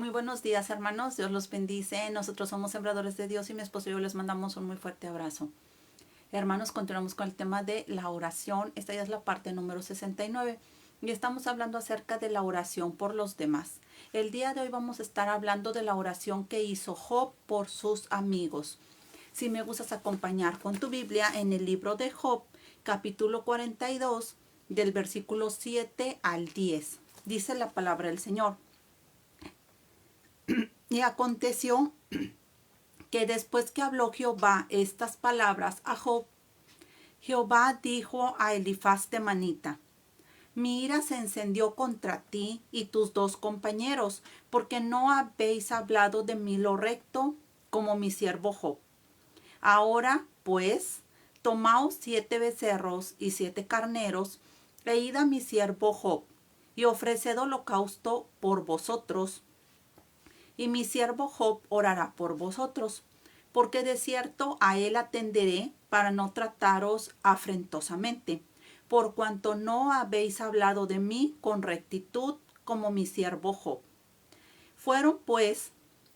Muy buenos días, hermanos. Dios los bendice. Nosotros somos sembradores de Dios y mi esposo y yo les mandamos un muy fuerte abrazo. Hermanos, continuamos con el tema de la oración. Esta ya es la parte número 69 y estamos hablando acerca de la oración por los demás. El día de hoy vamos a estar hablando de la oración que hizo Job por sus amigos. Si me gustas acompañar con tu Biblia en el libro de Job, capítulo 42, del versículo 7 al 10. Dice la palabra del Señor. Y aconteció que después que habló Jehová estas palabras a Job, Jehová dijo a Elifaz temanita: Mi ira se encendió contra ti y tus dos compañeros, porque no habéis hablado de mí lo recto, como mi siervo Job. Ahora, pues, tomaos 7 becerros y 7 carneros, e id a mi siervo Job, y ofreced holocausto por vosotros, y mi siervo Job orará por vosotros, porque de cierto a él atenderé para no trataros afrentosamente, por cuanto no habéis hablado de mí con rectitud como mi siervo Job. Fueron pues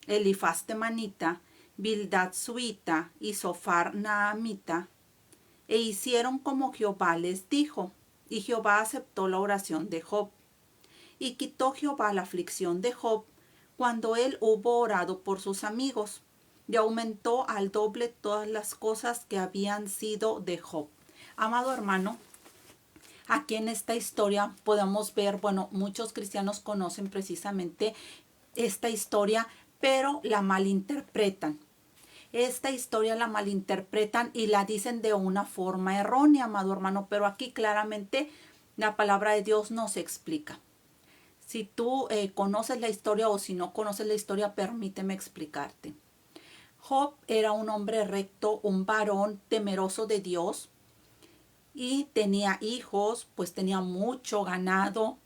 Elifaz temanita, Bildad suita y Sofar naamita, e hicieron como Jehová les dijo, y Jehová aceptó la oración de Job. Y quitó Jehová la aflicción de Job cuando él hubo orado por sus amigos, y aumentó al doble todas las cosas que habían sido de Job. Amado hermano, aquí en esta historia podemos ver, bueno, muchos cristianos conocen precisamente esta historia, pero la malinterpretan. Esta historia la malinterpretan y la dicen de una forma errónea, amado hermano, pero aquí claramente la palabra de Dios nos explica. Si tú conoces la historia o si no conoces la historia, permíteme explicarte. Job era un hombre recto, un varón temeroso de Dios y tenía hijos, pues tenía mucho ganado.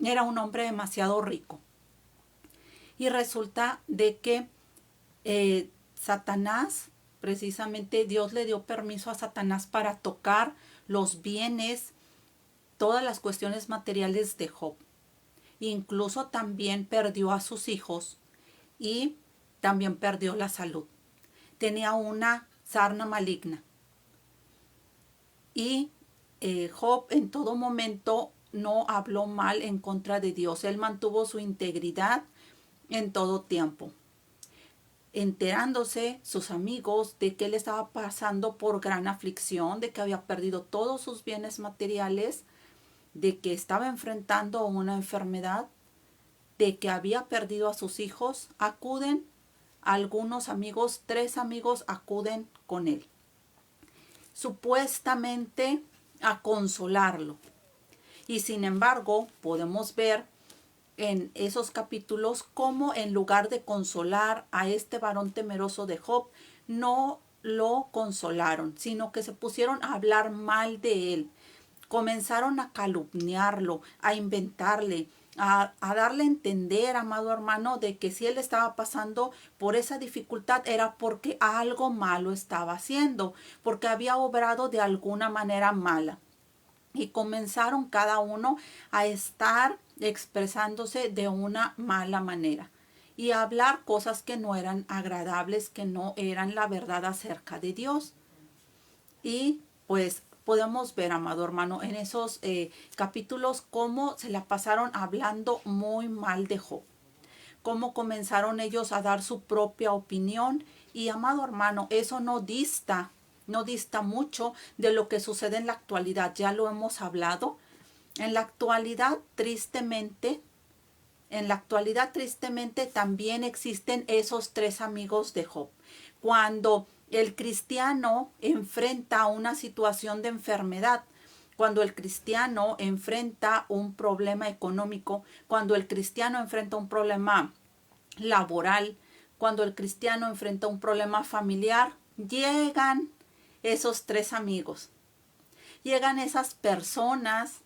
Era un hombre demasiado rico. Y resulta de que Satanás, precisamente Dios le dio permiso a Satanás para tocar los bienes, todas las cuestiones materiales de Job. Incluso también perdió a sus hijos y también perdió la salud. Tenía una sarna maligna. Y Job en todo momento no habló mal en contra de Dios. Él mantuvo su integridad en todo tiempo. Enterándose sus amigos de que él estaba pasando por gran aflicción, de que había perdido todos sus bienes materiales, de que estaba enfrentando una enfermedad, de que había perdido a sus hijos, acuden algunos amigos, 3 amigos acuden con él, supuestamente a consolarlo. Y sin embargo, podemos ver en esos capítulos cómo en lugar de consolar a este varón temeroso de Job, no lo consolaron, sino que se pusieron a hablar mal de él. Comenzaron a calumniarlo, a inventarle, a darle a entender, amado hermano, de que si él estaba pasando por esa dificultad era porque algo malo estaba haciendo, porque había obrado de alguna manera mala. Y comenzaron cada uno a estar expresándose de una mala manera y a hablar cosas que no eran agradables, que no eran la verdad acerca de Dios. Y pues podemos ver, amado hermano, en esos capítulos cómo se la pasaron hablando muy mal de Job, cómo comenzaron ellos a dar su propia opinión. Y amado hermano, eso no dista mucho de lo que sucede en la actualidad. Ya lo hemos hablado. En la actualidad, tristemente, también existen esos 3 amigos de Job. Cuando el cristiano enfrenta una situación de enfermedad, cuando el cristiano enfrenta un problema económico, cuando el cristiano enfrenta un problema laboral, cuando el cristiano enfrenta un problema familiar, llegan esos 3 amigos. Llegan esas personas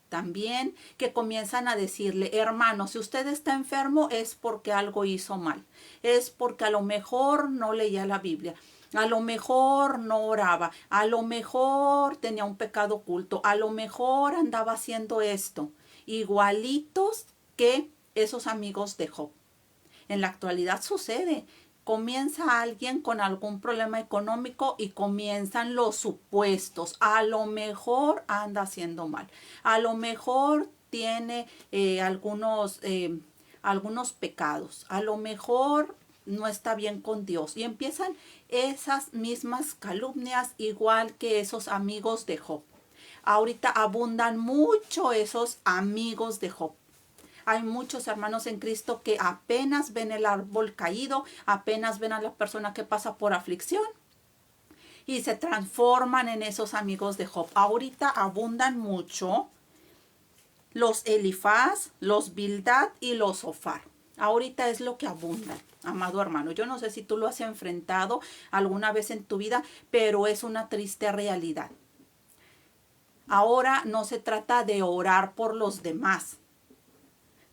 también que comienzan a decirle: hermano, si usted está enfermo es porque algo hizo mal, es porque a lo mejor no leía la Biblia, a lo mejor no oraba, a lo mejor tenía un pecado oculto, a lo mejor andaba haciendo esto, igualitos que esos amigos de Job. En la actualidad sucede. Comienza alguien con algún problema económico y comienzan los supuestos. A lo mejor anda haciendo mal. A lo mejor tiene algunos pecados. A lo mejor no está bien con Dios. Y empiezan esas mismas calumnias igual que esos amigos de Job. Ahorita abundan mucho esos amigos de Job. Hay muchos hermanos en Cristo que apenas ven el árbol caído, apenas ven a la persona que pasa por aflicción y se transforman en esos amigos de Job. Ahorita abundan mucho los Elifaz, los Bildad y los Zofar. Ahorita es lo que abundan, amado hermano. Yo no sé si tú lo has enfrentado alguna vez en tu vida, pero es una triste realidad. Ahora no se trata de orar por los demás.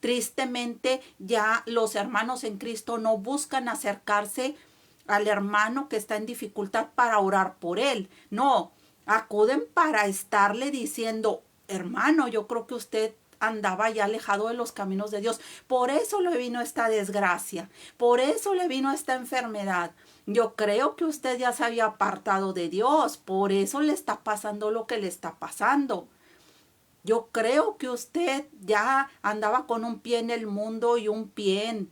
Tristemente, ya los hermanos en Cristo no buscan acercarse al hermano que está en dificultad para orar por él. No, acuden para estarle diciendo, hermano, yo creo que usted andaba ya alejado de los caminos de Dios. Por eso le vino esta desgracia. Por eso le vino esta enfermedad. Yo creo que usted ya se había apartado de Dios. Por eso le está pasando lo que le está pasando. Yo creo que usted ya andaba con un pie en el mundo y un pie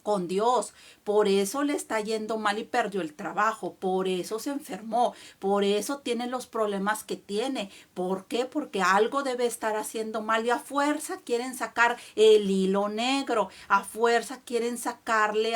con Dios. Por eso le está yendo mal y perdió el trabajo. Por eso se enfermó. Por eso tiene los problemas que tiene. ¿Por qué? Porque algo debe estar haciendo mal y a fuerza quieren sacar el hilo negro. A fuerza quieren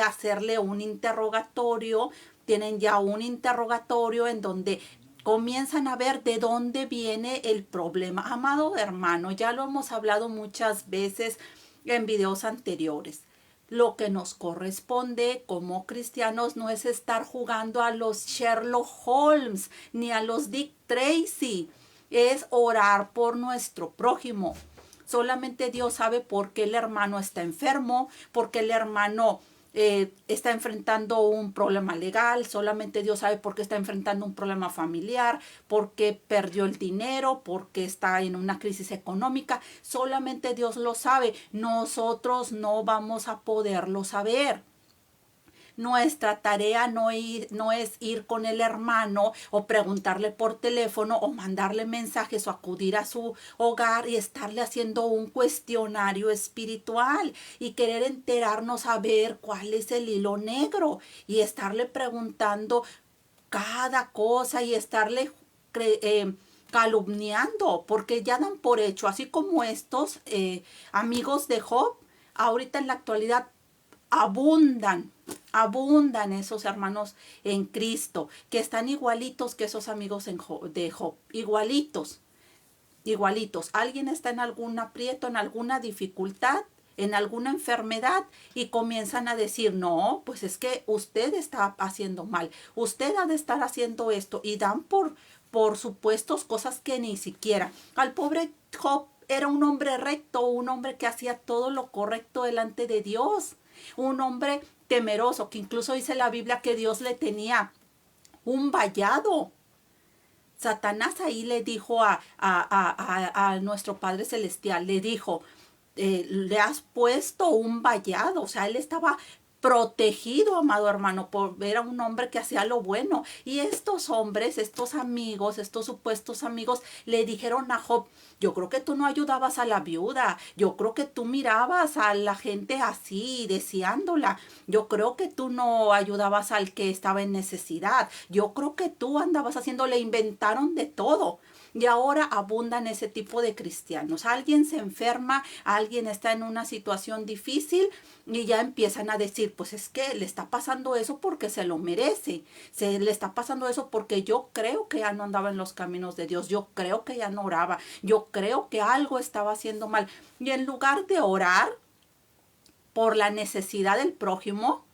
hacerle un interrogatorio. Tienen ya un interrogatorio en donde comienzan a ver de dónde viene el problema. Amado hermano, ya lo hemos hablado muchas veces en videos anteriores. Lo que nos corresponde como cristianos no es estar jugando a los Sherlock Holmes ni a los Dick Tracy. Es orar por nuestro prójimo. Solamente Dios sabe por qué el hermano está enfermo, por qué el hermano está enfrentando un problema legal. Solamente Dios sabe por qué está enfrentando un problema familiar, por qué perdió el dinero, por qué está en una crisis económica. Solamente Dios lo sabe. Nosotros no vamos a poderlo saber. Nuestra tarea no es ir con el hermano o preguntarle por teléfono o mandarle mensajes o acudir a su hogar y estarle haciendo un cuestionario espiritual y querer enterarnos a ver cuál es el hilo negro y estarle preguntando cada cosa y estarle calumniando, porque ya dan por hecho, así como estos amigos de Job, ahorita en la actualidad abundan esos hermanos en Cristo, que están igualitos que esos amigos de Job, igualitos. Alguien está en algún aprieto, en alguna dificultad, en alguna enfermedad y comienzan a decir, no, pues es que usted está haciendo mal, usted ha de estar haciendo esto y dan por supuestos cosas que ni siquiera. Al pobre Job era un hombre recto, un hombre que hacía todo lo correcto delante de Dios. Un hombre temeroso, que incluso dice la Biblia que Dios le tenía un vallado. Satanás ahí le dijo a nuestro Padre Celestial, le dijo, le has puesto un vallado. O sea, él estaba protegido, amado hermano, era un hombre que hacía lo bueno. Y estos hombres, estos amigos, estos supuestos amigos, le dijeron a Job, yo creo que tú no ayudabas a la viuda, yo creo que tú mirabas a la gente así, deseándola, yo creo que tú no ayudabas al que estaba en necesidad, yo creo que tú andabas haciendo, le inventaron de todo. Y ahora abundan ese tipo de cristianos. Alguien se enferma, alguien está en una situación difícil y ya empiezan a decir, pues es que le está pasando eso porque se lo merece. Se le está pasando eso porque yo creo que ya no andaba en los caminos de Dios. Yo creo que ya no oraba. Yo creo que algo estaba haciendo mal. Y en lugar de orar por la necesidad del prójimo,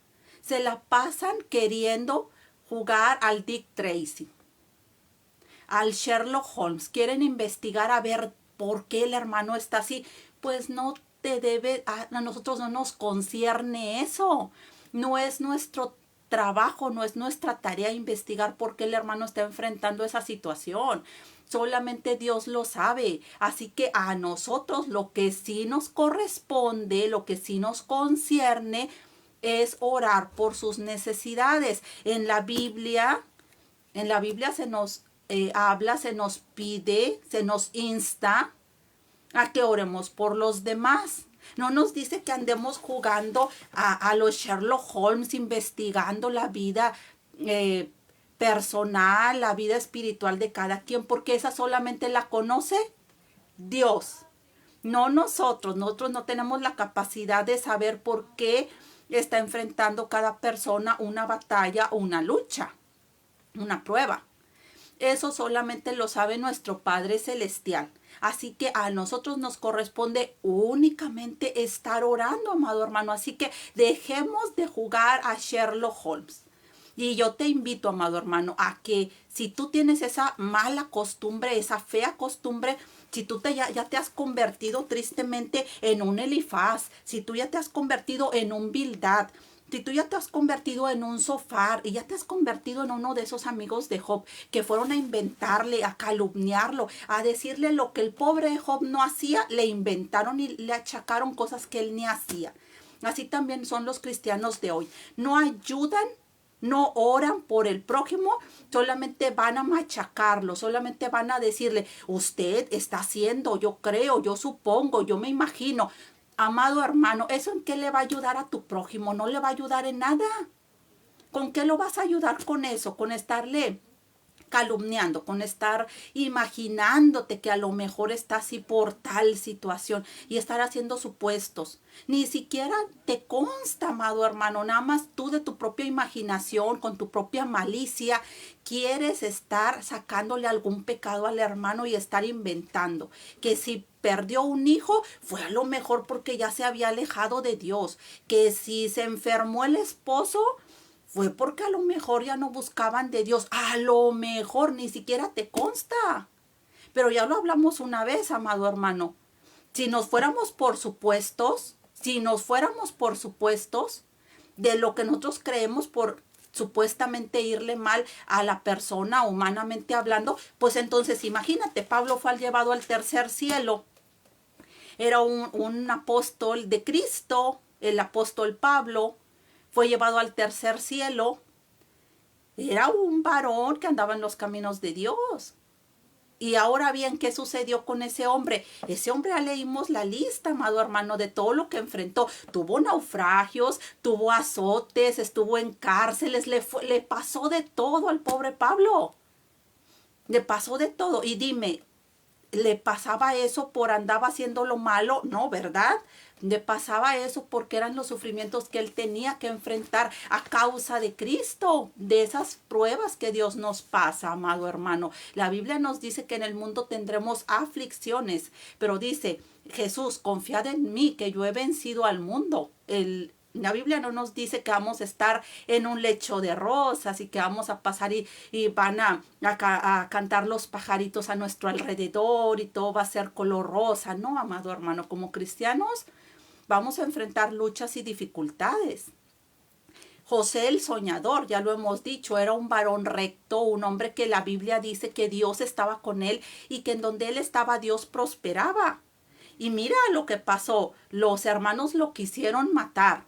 se la pasan queriendo jugar al Dick Tracy, al Sherlock Holmes. Quieren investigar a ver por qué el hermano está así. Pues no te debe, a nosotros no nos concierne eso. No es nuestro trabajo, no es nuestra tarea investigar por qué el hermano está enfrentando esa situación. Solamente Dios lo sabe. Así que a nosotros lo que sí nos corresponde, lo que sí nos concierne, es orar por sus necesidades. En la Biblia se nos habla, se nos pide, se nos insta a que oremos por los demás. No nos dice que andemos jugando a los Sherlock Holmes, investigando la vida personal, la vida espiritual de cada quien, porque esa solamente la conoce Dios, no nosotros. Nosotros no tenemos la capacidad de saber por qué está enfrentando cada persona una batalla o una lucha, una prueba. Eso solamente lo sabe nuestro Padre Celestial. Así que a nosotros nos corresponde únicamente estar orando, amado hermano. Así que dejemos de jugar a Sherlock Holmes. Y yo te invito, amado hermano, a que si tú tienes esa mala costumbre, esa fea costumbre, si tú ya te has convertido tristemente en un Elifaz, si tú ya te has convertido en un Bildad, si tú ya te has convertido en un Sofar y ya te has convertido en uno de esos amigos de Job que fueron a inventarle, a calumniarlo, a decirle lo que el pobre Job no hacía, le inventaron y le achacaron cosas que él ni hacía. Así también son los cristianos de hoy. No ayudan, no oran por el prójimo, solamente van a machacarlo, solamente van a decirle, usted está haciendo, yo creo, yo supongo, yo me imagino. Amado hermano, ¿eso en qué le va a ayudar a tu prójimo? No le va a ayudar en nada. ¿Con qué lo vas a ayudar con eso? Con estarle calumniando, con estar imaginándote que a lo mejor está así por tal situación y estar haciendo supuestos. Ni siquiera te consta, amado hermano, nada más tú de tu propia imaginación, con tu propia malicia, quieres estar sacándole algún pecado al hermano y estar inventando que si perdió un hijo fue a lo mejor porque ya se había alejado de Dios, que si se enfermó el esposo fue porque a lo mejor ya no buscaban de Dios. A lo mejor ni siquiera te consta. Pero ya lo hablamos una vez, amado hermano. Si nos fuéramos por supuestos, de lo que nosotros creemos por supuestamente irle mal a la persona humanamente hablando, pues entonces imagínate, Pablo fue llevado al tercer cielo. Era un apóstol de Cristo, el apóstol Pablo. Fue llevado al tercer cielo. Era un varón que andaba en los caminos de Dios. Y ahora bien, ¿qué sucedió con ese hombre? Ese hombre ya leímos la lista, amado hermano, de todo lo que enfrentó. Tuvo naufragios, tuvo azotes, estuvo en cárceles, le pasó de todo al pobre Pablo. Le pasó de todo. Y dime, ¿le pasaba eso por andaba haciendo lo malo? No, ¿verdad? Le pasaba eso porque eran los sufrimientos que él tenía que enfrentar a causa de Cristo, de esas pruebas que Dios nos pasa, amado hermano. La Biblia nos dice que en el mundo tendremos aflicciones, pero dice, Jesús, confiad en mí, que yo he vencido al mundo. La Biblia no nos dice que vamos a estar en un lecho de rosas y que vamos a pasar y van a cantar los pajaritos a nuestro alrededor y todo va a ser color rosa. No, amado hermano, como cristianos vamos a enfrentar luchas y dificultades. José el soñador, ya lo hemos dicho, era un varón recto, un hombre que la Biblia dice que Dios estaba con él y que en donde él estaba Dios prosperaba. Y mira lo que pasó, los hermanos lo quisieron matar.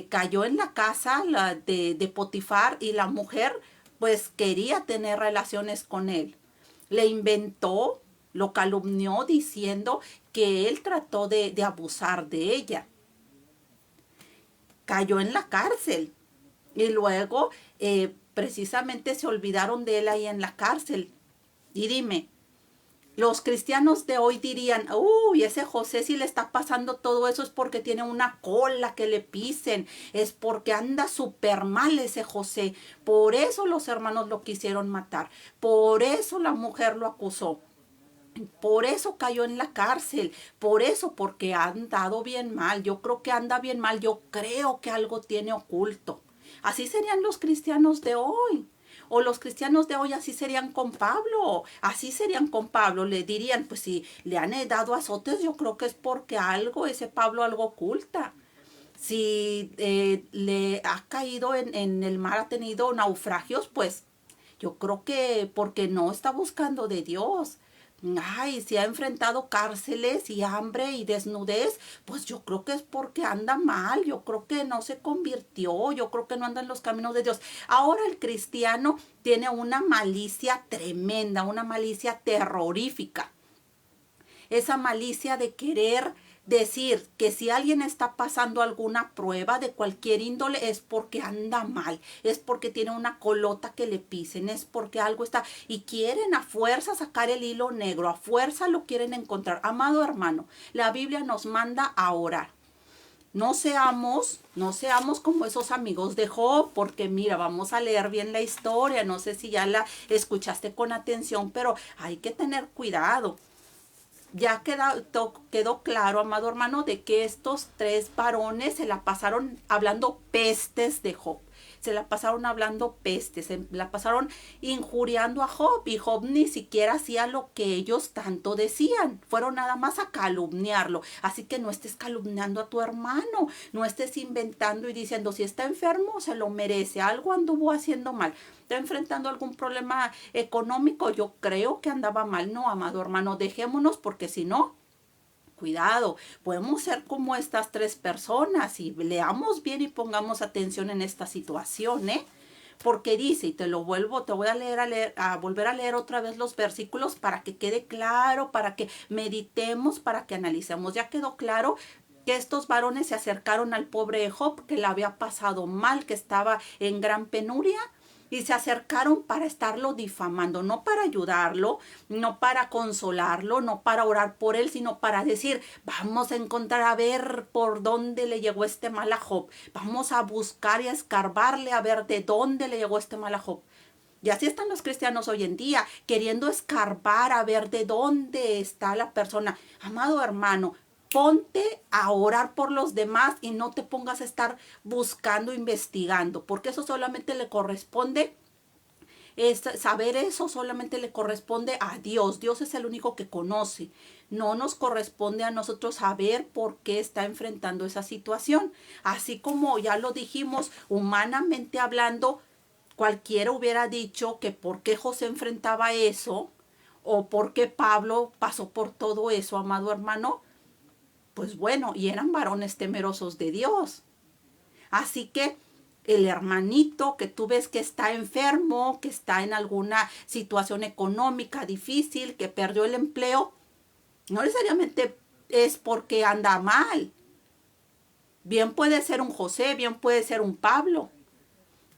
Cayó en la casa de Potifar y la mujer pues quería tener relaciones con él. Le inventó, lo calumnió diciendo que él trató de abusar de ella. Cayó en la cárcel y luego precisamente se olvidaron de él ahí en la cárcel. Y dime, los cristianos de hoy dirían, uy, ese José si le está pasando todo eso es porque tiene una cola que le pisen, es porque anda súper mal ese José. Por eso los hermanos lo quisieron matar, por eso la mujer lo acusó. Por eso cayó en la cárcel, por eso, porque ha andado bien mal. Yo creo que anda bien mal, yo creo que algo tiene oculto. Así serían los cristianos de hoy. O los cristianos de hoy así serían con Pablo. Así serían con Pablo. Le dirían, pues si le han dado azotes, yo creo que es porque algo, ese Pablo algo oculta. Si le ha caído en el mar, ha tenido naufragios, pues yo creo que porque no está buscando de Dios. ay, si ha enfrentado cárceles y hambre y desnudez, pues yo creo que es porque anda mal, yo creo que no se convirtió, yo creo que no anda en los caminos de Dios. Ahora el cristiano tiene una malicia tremenda, una malicia terrorífica. Esa malicia de querer decir que si alguien está pasando alguna prueba de cualquier índole es porque anda mal, es porque tiene una colota que le pisen, es porque algo está y quieren a fuerza sacar el hilo negro, a fuerza lo quieren encontrar. Amado hermano, la Biblia nos manda a orar. No seamos como esos amigos de Job, porque mira, vamos a leer bien la historia, no sé si ya la escuchaste con atención, pero hay que tener cuidado. Ya quedó claro, amado hermano, de que estos tres varones se la pasaron hablando pestes de Job. Se la pasaron hablando pestes, se la pasaron injuriando a Job. Y Job ni siquiera hacía lo que ellos tanto decían. Fueron nada más a calumniarlo. Así que no estés calumniando a tu hermano. No estés inventando y diciendo, si está enfermo, se lo merece. Algo anduvo haciendo mal. Está enfrentando algún problema económico, yo creo que andaba mal. No, amado hermano, dejémonos porque si no, cuidado, podemos ser como estas tres personas y leamos bien y pongamos atención en esta situación, ¿eh? Porque dice, y te voy a volver a leer otra vez los versículos para que quede claro, para que meditemos, para que analicemos. Ya quedó claro que estos varones se acercaron al pobre Job, que le había pasado mal, que estaba en gran penuria, y se acercaron para estarlo difamando, no para ayudarlo, no para consolarlo, no para orar por él, sino para decir, vamos a encontrar a ver por dónde le llegó este mal a Job. Vamos a buscar y a escarbarle a ver de dónde le llegó este mal a Job. Y así están los cristianos hoy en día, queriendo escarbar a ver de dónde está la persona. Amado hermano, ponte a orar por los demás y no te pongas a estar buscando, investigando, porque eso solamente le corresponde, saber eso solamente le corresponde a Dios. Dios es el único que conoce. No nos corresponde a nosotros saber por qué está enfrentando esa situación. Así como ya lo dijimos, humanamente hablando, cualquiera hubiera dicho que por qué José enfrentaba eso o por qué Pablo pasó por todo eso, amado hermano. Pues bueno, y eran varones temerosos de Dios. Así que el hermanito que tú ves que está enfermo, que está en alguna situación económica difícil, que perdió el empleo, no necesariamente es porque anda mal. Bien puede ser un José, bien puede ser un Pablo,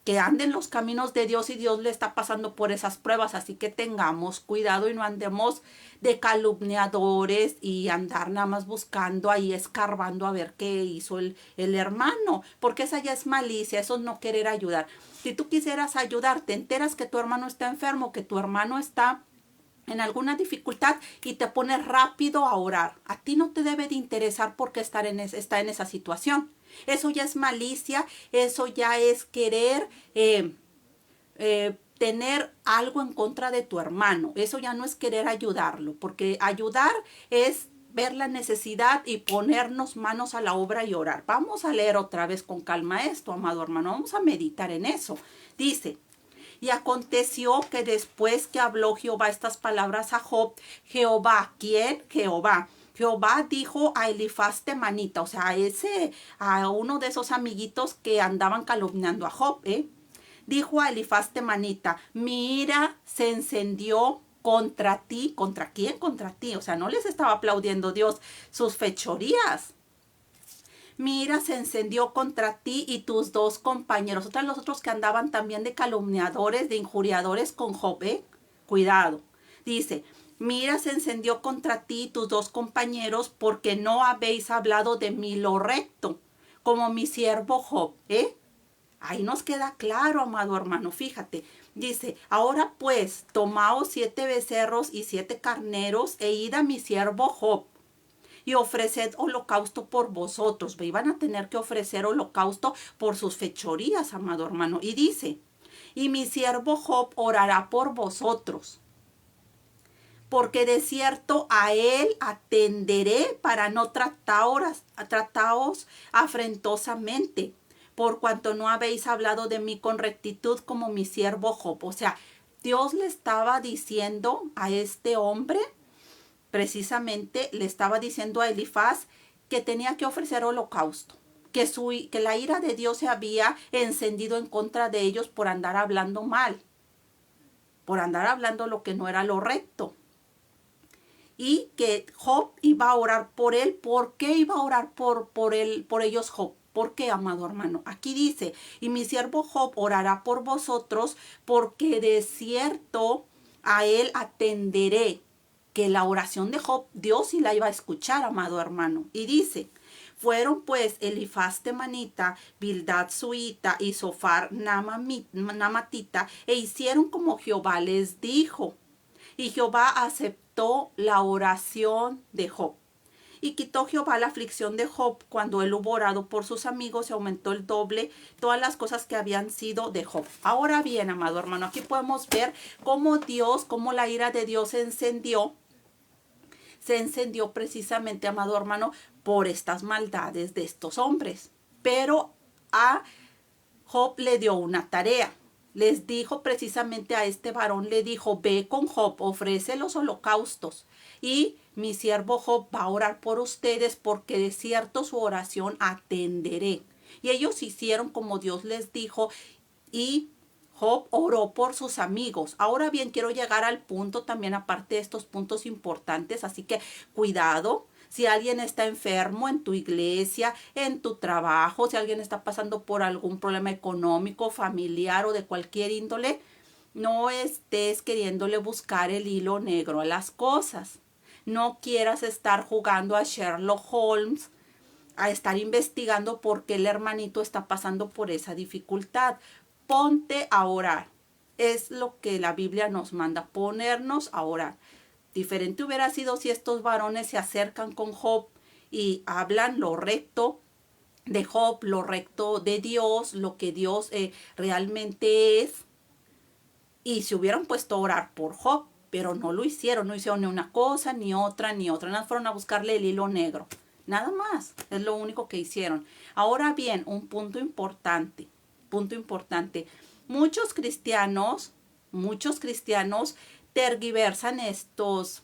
que ande en los caminos de Dios y Dios le está pasando por esas pruebas. Así que tengamos cuidado y no andemos de calumniadores y andar nada más buscando ahí, escarbando a ver qué hizo el hermano, porque esa ya es malicia, eso es no querer ayudar. Si tú quisieras ayudar, te enteras que tu hermano está enfermo, que tu hermano está en alguna dificultad y te pones rápido a orar. A ti no te debe de interesar porque está en esa situación. Eso ya es malicia, eso ya es querer tener algo en contra de tu hermano. Eso ya no es querer ayudarlo, porque ayudar es ver la necesidad y ponernos manos a la obra y orar. Vamos a leer otra vez con calma esto, amado hermano. Vamos a meditar en eso. Dice, y aconteció que después que habló Jehová estas palabras a Job, Jehová, ¿quién? Jehová. Jehová dijo a Elifaz temanita, o sea, a uno de esos amiguitos que andaban calumniando a Job, dijo a Elifaz temanita, mi ira se encendió contra ti. ¿Contra quién? Contra ti. O sea, no les estaba aplaudiendo Dios sus fechorías. Mi ira se encendió contra ti y tus dos compañeros. Otros los otros que andaban también de calumniadores, de injuriadores con Job, Cuidado. Dice, mi ira se encendió contra ti y tus dos compañeros porque no habéis hablado de mí lo recto, como mi siervo Job, Ahí nos queda claro, amado hermano, fíjate. Dice, ahora pues, tomaos 7 becerros y 7 carneros e id a mi siervo Job y ofreced holocausto por vosotros. Iban a tener que ofrecer holocausto por sus fechorías, amado hermano. Y dice, y mi siervo Job orará por vosotros, porque de cierto a él atenderé para no trataos afrentosamente, por cuanto no habéis hablado de mí con rectitud como mi siervo Job. O sea, Dios le estaba diciendo a este hombre precisamente le estaba diciendo a Elifaz que tenía que ofrecer holocausto, que la ira de Dios se había encendido en contra de ellos por andar hablando mal, por andar hablando lo que no era lo recto. Y que Job iba a orar por él. ¿Por qué iba a orar por ellos Job? ¿Por qué, amado hermano? Aquí dice, y mi siervo Job orará por vosotros, porque de cierto a él atenderé. Que la oración de Job, Dios sí la iba a escuchar, amado hermano. Y dice, fueron pues Elifaz temanita, Bildad suita y Sofar namatita, e hicieron como Jehová les dijo. Y Jehová aceptó la oración de Job. Y quitó Jehová la aflicción de Job cuando él hubo orado por sus amigos y aumentó el doble todas las cosas que habían sido de Job. Ahora bien, amado hermano, aquí podemos ver cómo cómo la ira de Dios se encendió precisamente, amado hermano, por estas maldades de estos hombres. Pero a Job le dio una tarea. Les dijo precisamente a este varón, le dijo, ve con Job, ofrece los holocaustos y mi siervo Job va a orar por ustedes porque de cierto su oración atenderé. Y ellos hicieron como Dios les dijo y Job oró por sus amigos. Ahora bien, quiero llegar al punto también, aparte de estos puntos importantes, así que cuidado. Si alguien está enfermo en tu iglesia, en tu trabajo, si alguien está pasando por algún problema económico, familiar o de cualquier índole, no estés queriéndole buscar el hilo negro a las cosas. No quieras estar jugando a Sherlock Holmes, a estar investigando por qué el hermanito está pasando por esa dificultad. Ponte a orar. Es lo que la Biblia nos manda, ponernos a orar. Diferente hubiera sido si estos varones se acercan con Job y hablan lo recto de Job, lo recto de Dios, lo que Dios realmente es, y se hubieran puesto a orar por Job, pero no lo hicieron, no hicieron ni una cosa, ni otra, nada, fueron a buscarle el hilo negro, nada más, es lo único que hicieron. Ahora bien, un punto importante, muchos cristianos tergiversan estos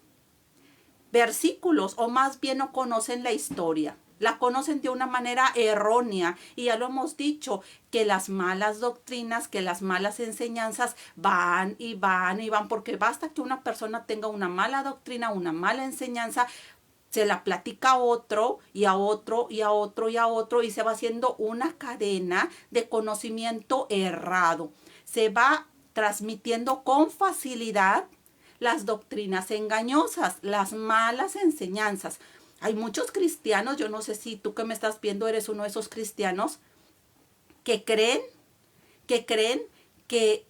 versículos, o más bien no conocen la historia. La conocen de una manera errónea y ya lo hemos dicho, que las malas doctrinas, que las malas enseñanzas van y van y van, porque basta que una persona tenga una mala doctrina, una mala enseñanza, se la platica a otro y a otro y a otro y a otro y se va haciendo una cadena de conocimiento errado. Se va transmitiendo con facilidad las doctrinas engañosas, las malas enseñanzas. Hay muchos cristianos, yo no sé si tú que me estás viendo eres uno de esos cristianos, que creen que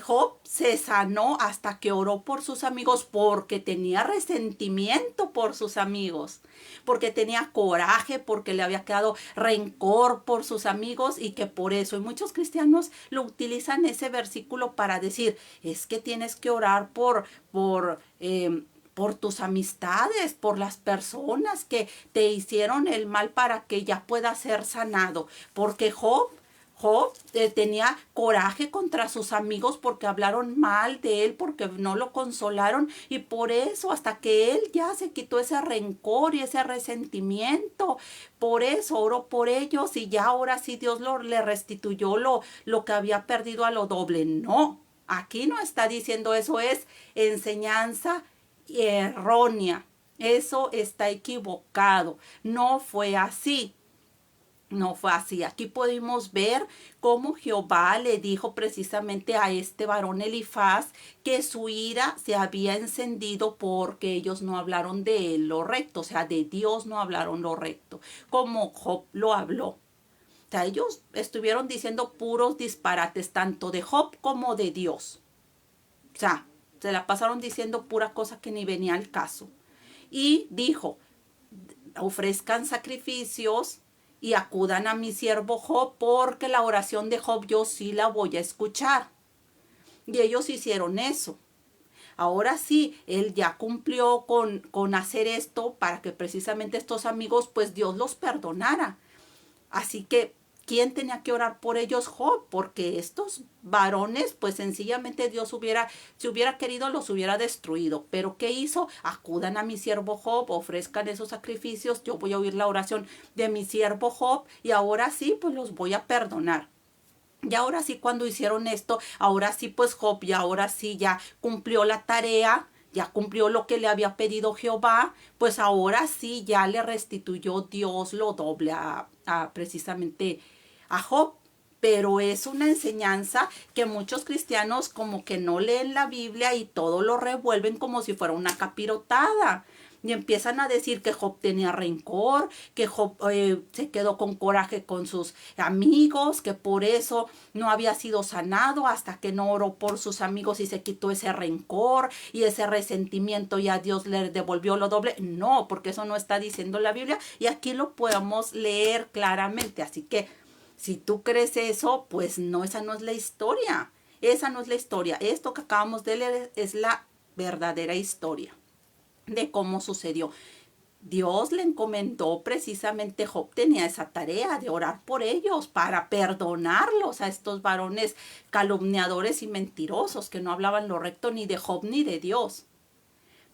Job se sanó hasta que oró por sus amigos porque tenía resentimiento por sus amigos, porque tenía coraje, porque le había quedado rencor por sus amigos y que por eso, y muchos cristianos lo utilizan ese versículo para decir, es que tienes que orar por tus amistades, por las personas que te hicieron el mal para que ya pueda ser sanado, porque Job tenía coraje contra sus amigos porque hablaron mal de él, porque no lo consolaron y por eso hasta que él ya se quitó ese rencor y ese resentimiento, por eso oró por ellos y ya ahora sí Dios le restituyó lo que había perdido a lo doble. No, aquí no está diciendo eso, es enseñanza errónea, eso está equivocado, no fue así. No fue así. Aquí podemos ver cómo Jehová le dijo precisamente a este varón Elifaz que su ira se había encendido porque ellos no hablaron de él lo recto, o sea, de Dios no hablaron lo recto, como Job lo habló. O sea, ellos estuvieron diciendo puros disparates, tanto de Job como de Dios. O sea, se la pasaron diciendo pura cosa que ni venía al caso. Y dijo, ofrezcan sacrificios y acudan a mi siervo Job, porque la oración de Job yo sí la voy a escuchar. Y ellos hicieron eso. Ahora sí, él ya cumplió con hacer esto para que precisamente estos amigos, pues Dios los perdonara. Así que ¿Quién tenía que orar por ellos? Job, porque estos varones, pues sencillamente Dios si hubiera querido, los hubiera destruido. Pero ¿qué hizo? Acudan a mi siervo Job, ofrezcan esos sacrificios, yo voy a oír la oración de mi siervo Job y ahora sí, pues los voy a perdonar. Y ahora sí, cuando hicieron esto, ahora sí, pues Job, y ahora sí ya cumplió la tarea, ya cumplió lo que le había pedido Jehová, pues ahora sí ya le restituyó Dios lo doble a precisamente a Job. Pero es una enseñanza que muchos cristianos como que no leen la Biblia y todo lo revuelven como si fuera una capirotada. Y empiezan a decir que Job tenía rencor, que Job se quedó con coraje con sus amigos, que por eso no había sido sanado hasta que no oró por sus amigos y se quitó ese rencor y ese resentimiento y a Dios le devolvió lo doble. No, porque eso no está diciendo la Biblia y aquí lo podemos leer claramente. Así que si tú crees eso, pues no, esa no es la historia. Esa no es la historia. Esto que acabamos de leer es la verdadera historia de cómo sucedió. Dios le encomendó precisamente, Job tenía esa tarea de orar por ellos para perdonarlos a estos varones calumniadores y mentirosos que no hablaban lo recto ni de Job ni de Dios.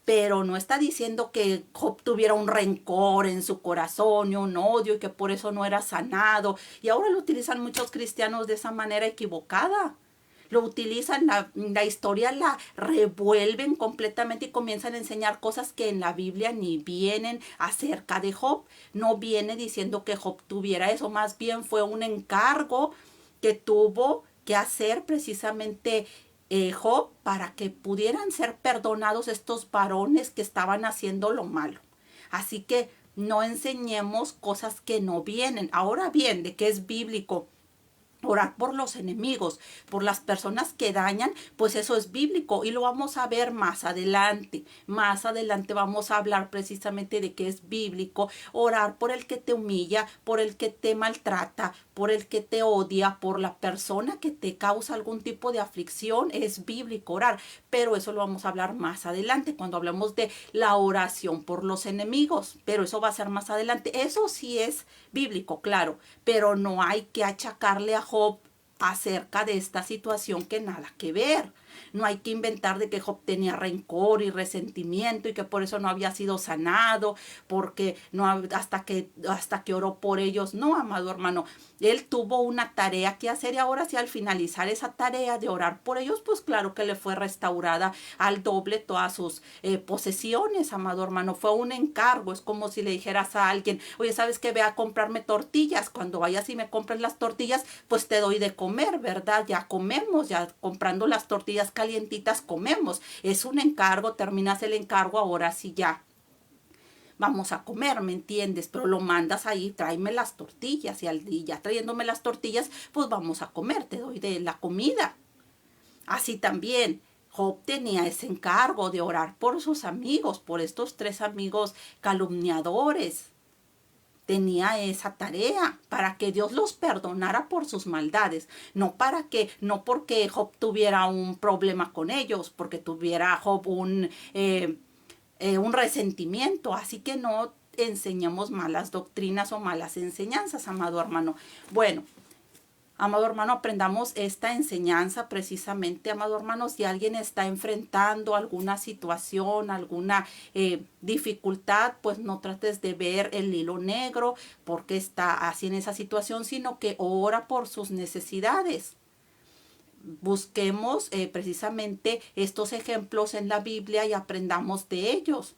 Pero no está diciendo que Job tuviera un rencor en su corazón y un odio y que por eso no era sanado. Y ahora lo utilizan muchos cristianos de esa manera equivocada. Lo utilizan, la historia la revuelven completamente y comienzan a enseñar cosas que en la Biblia ni vienen acerca de Job. No viene diciendo que Job tuviera eso, más bien fue un encargo que tuvo que hacer precisamente Job para que pudieran ser perdonados estos varones que estaban haciendo lo malo. Así que no enseñemos cosas que no vienen. Ahora bien, de qué es bíblico orar por los enemigos, por las personas que dañan, pues eso es bíblico y lo vamos a ver más adelante. Más adelante vamos a hablar precisamente de qué es bíblico. Orar por el que te humilla, por el que te maltrata, por el que te odia, por la persona que te causa algún tipo de aflicción, es bíblico orar. Pero eso lo vamos a hablar más adelante cuando hablemos de la oración por los enemigos. Pero eso va a ser más adelante. Eso sí es bíblico, claro, pero no hay que achacarle a Job acerca de esta situación que nada que ver. No hay que inventar de que Job tenía rencor y resentimiento y que por eso no había sido sanado, porque no hasta que oró por ellos. No, amado hermano, él tuvo una tarea que hacer y ahora sí al finalizar esa tarea de orar por ellos, pues claro que le fue restaurada al doble todas sus posesiones, amado hermano. Fue un encargo, es como si le dijeras a alguien, oye, ¿sabes qué? Ve a comprarme tortillas. Cuando vayas y me compres las tortillas, pues te doy de comer, ¿verdad? Ya comemos, ya comprando las tortillas calientitas comemos. Es un encargo, terminas el encargo, ahora sí ya vamos a comer, ¿me entiendes? Pero lo mandas ahí, tráeme las tortillas y ya trayéndome las tortillas, pues vamos a comer, te doy de la comida. Así también, Job tenía ese encargo de orar por sus amigos, por estos 3 amigos calumniadores. Tenía esa tarea para que Dios los perdonara por sus maldades, no porque Job tuviera un problema con ellos, porque tuviera Job un resentimiento. Así que no enseñemos malas doctrinas o malas enseñanzas, amado hermano. Bueno, amado hermano, aprendamos esta enseñanza precisamente, amado hermano. Si alguien está enfrentando alguna situación, alguna dificultad, pues no trates de ver el hilo negro porque está así en esa situación, sino que ora por sus necesidades. Busquemos precisamente estos ejemplos en la Biblia y aprendamos de ellos.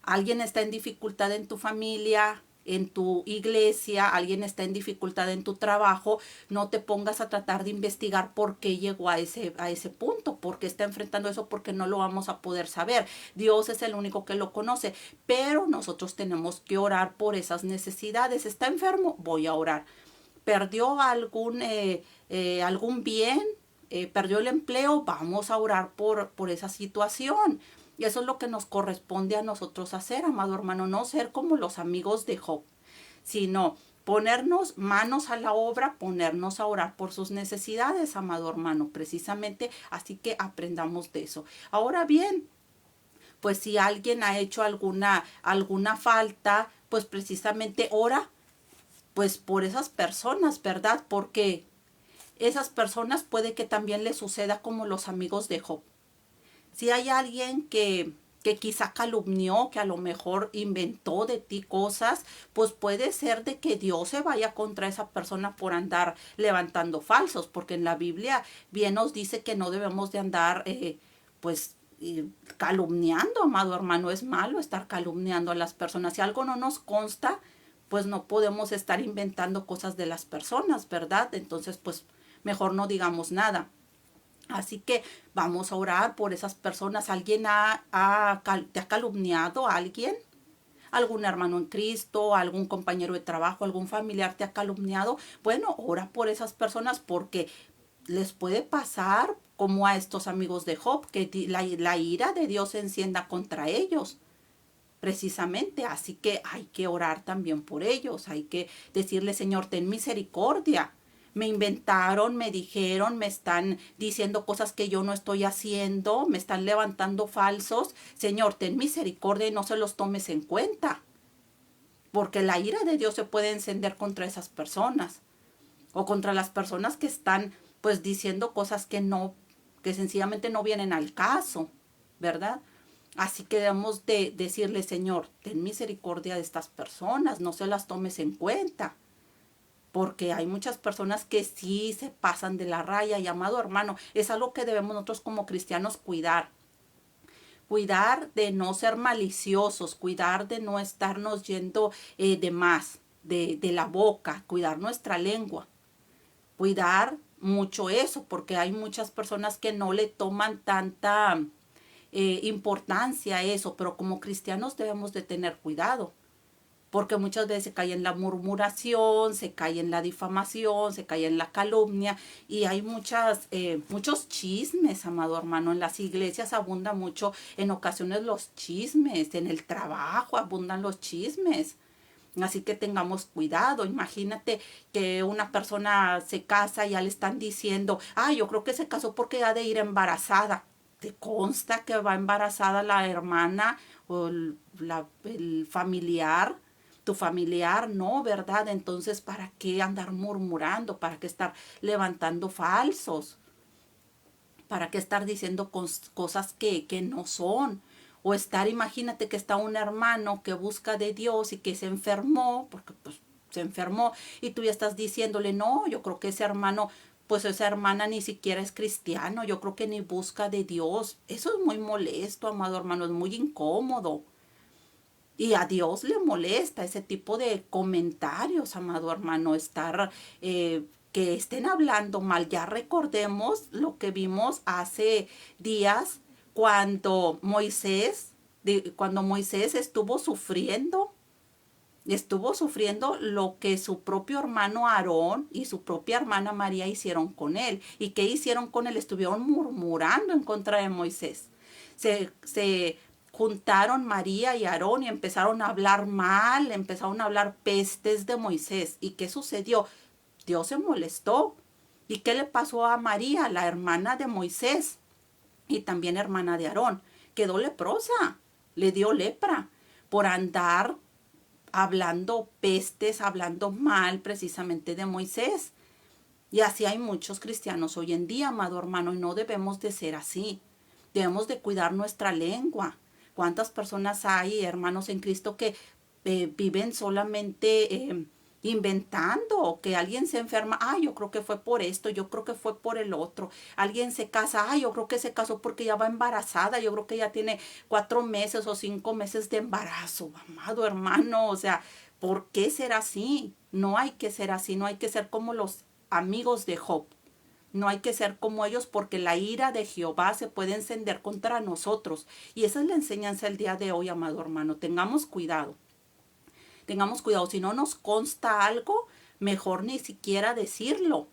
Alguien está en dificultad en tu familia, en tu iglesia, alguien está en dificultad en tu trabajo, no te pongas a tratar de investigar por qué llegó a ese punto, por qué está enfrentando eso, porque no lo vamos a poder saber. Dios es el único que lo conoce, pero nosotros tenemos que orar por esas necesidades. ¿Está enfermo? Voy a orar. ¿Perdió algún bien? ¿Perdió el empleo? Vamos a orar por esa situación. Y eso es lo que nos corresponde a nosotros hacer, amado hermano, no ser como los amigos de Job, sino ponernos manos a la obra, ponernos a orar por sus necesidades, amado hermano, precisamente. Así que aprendamos de eso. Ahora bien, pues si alguien ha hecho alguna falta, pues precisamente ora pues por esas personas, ¿verdad? Porque esas personas puede que también les suceda como los amigos de Job. Si hay alguien que quizá calumnió, que a lo mejor inventó de ti cosas, pues puede ser de que Dios se vaya contra esa persona por andar levantando falsos, porque en la Biblia bien nos dice que no debemos de andar, pues, calumniando, amado hermano. Es malo estar calumniando a las personas. Si algo no nos consta, pues no podemos estar inventando cosas de las personas, ¿verdad? Entonces, pues, mejor no digamos nada. Así que vamos a orar por esas personas. ¿Alguien te ha calumniado? ¿A alguien? ¿Algún hermano en Cristo? ¿Algún compañero de trabajo? ¿Algún familiar te ha calumniado? Bueno, ora por esas personas porque les puede pasar como a estos amigos de Job, que la ira de Dios se encienda contra ellos. Precisamente, así que hay que orar también por ellos, hay que decirle, Señor, ten misericordia. Me inventaron, me dijeron, me están diciendo cosas que yo no estoy haciendo, me están levantando falsos. Señor, ten misericordia y no se los tomes en cuenta, porque la ira de Dios se puede encender contra esas personas o contra las personas que están pues diciendo cosas que sencillamente no vienen al caso, ¿verdad? Así que debemos de decirle, Señor, ten misericordia de estas personas, no se las tomes en cuenta, porque hay muchas personas que sí se pasan de la raya. Y amado hermano, es algo que debemos nosotros como cristianos cuidar. Cuidar de no ser maliciosos, cuidar de no estarnos yendo de más, de la boca, cuidar nuestra lengua, cuidar mucho eso, porque hay muchas personas que no le toman tanta importancia a eso, pero como cristianos debemos de tener cuidado, porque muchas veces se cae en la murmuración, se cae en la difamación, se cae en la calumnia, y hay muchos chismes, amado hermano. En las iglesias abunda mucho, en ocasiones los chismes, en el trabajo abundan los chismes. Así que tengamos cuidado. Imagínate que una persona se casa y ya le están diciendo, yo creo que se casó porque ha de ir embarazada. ¿Te consta que va embarazada la hermana o el familiar? Tu familiar, no, ¿verdad? Entonces, ¿para qué andar murmurando? ¿Para qué estar levantando falsos? ¿Para qué estar diciendo cosas que no son? O estar, imagínate que está un hermano que busca de Dios y que se enfermó, porque pues se enfermó, y tú ya estás diciéndole, no, yo creo que ese hermano, pues esa hermana ni siquiera es cristiano, yo creo que ni busca de Dios. Eso es muy molesto, amado hermano, es muy incómodo. Y a Dios le molesta ese tipo de comentarios, amado hermano, estar que estén hablando mal. Ya recordemos lo que vimos hace días cuando cuando Moisés estuvo sufriendo lo que su propio hermano Aarón y su propia hermana María hicieron con él. ¿Y qué hicieron con él? Estuvieron murmurando en contra de Moisés. Se juntaron María y Aarón y empezaron a hablar mal, empezaron a hablar pestes de Moisés. ¿Y qué sucedió? Dios se molestó. ¿Y qué le pasó a María, la hermana de Moisés y también hermana de Aarón? Quedó leprosa, le dio lepra por andar hablando pestes, hablando mal precisamente de Moisés. Y así hay muchos cristianos hoy en día, amado hermano, y no debemos de ser así. Debemos de cuidar nuestra lengua. ¿Cuántas personas hay, hermanos en Cristo, que viven solamente inventando? Que alguien se enferma, yo creo que fue por esto, yo creo que fue por el otro. Alguien se casa, yo creo que se casó porque ya va embarazada, yo creo que ya tiene 4 meses o 5 meses de embarazo. Amado hermano, o sea, ¿por qué ser así? No hay que ser así, no hay que ser como los amigos de Job. No hay que ser como ellos, porque la ira de Jehová se puede encender contra nosotros. Y esa es la enseñanza del día de hoy, amado hermano. Tengamos cuidado. Tengamos cuidado. Si no nos consta algo, mejor ni siquiera decirlo.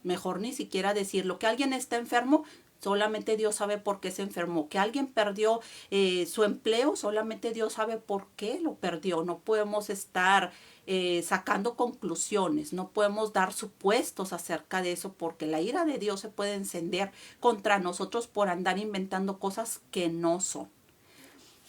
Mejor ni siquiera decirlo. Que alguien está enfermo, solamente Dios sabe por qué se enfermó. Que alguien perdió su empleo, solamente Dios sabe por qué lo perdió. No podemos estar sacando conclusiones, no podemos dar supuestos acerca de eso, porque la ira de Dios se puede encender contra nosotros por andar inventando cosas que no son.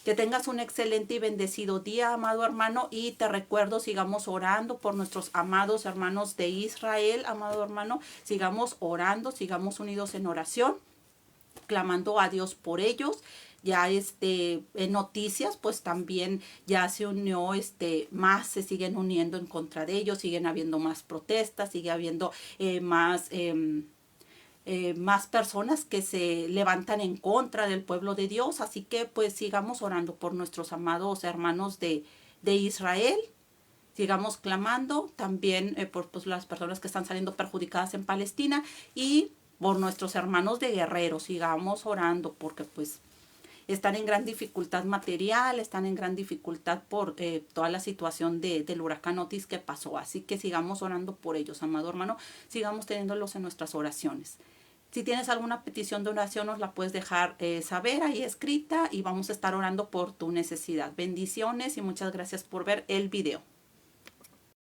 Que tengas un excelente y bendecido día, amado hermano, y te recuerdo, sigamos orando por nuestros amados hermanos de Israel, amado hermano, sigamos orando, sigamos unidos en oración, clamando a Dios por ellos. Ya en noticias pues también ya se unió más, se siguen uniendo en contra de ellos, siguen habiendo más protestas, sigue habiendo más personas que se levantan en contra del pueblo de Dios. Así que pues sigamos orando por nuestros amados hermanos de Israel. Sigamos clamando también por pues, las personas que están saliendo perjudicadas en Palestina y por nuestros hermanos de Guerrero. Sigamos orando porque pues están en gran dificultad material, están en gran dificultad por toda la situación del huracán Otis que pasó. Así que sigamos orando por ellos, amado hermano, sigamos teniéndolos en nuestras oraciones. Si tienes alguna petición de oración, nos la puedes dejar saber ahí escrita y vamos a estar orando por tu necesidad. Bendiciones y muchas gracias por ver el video.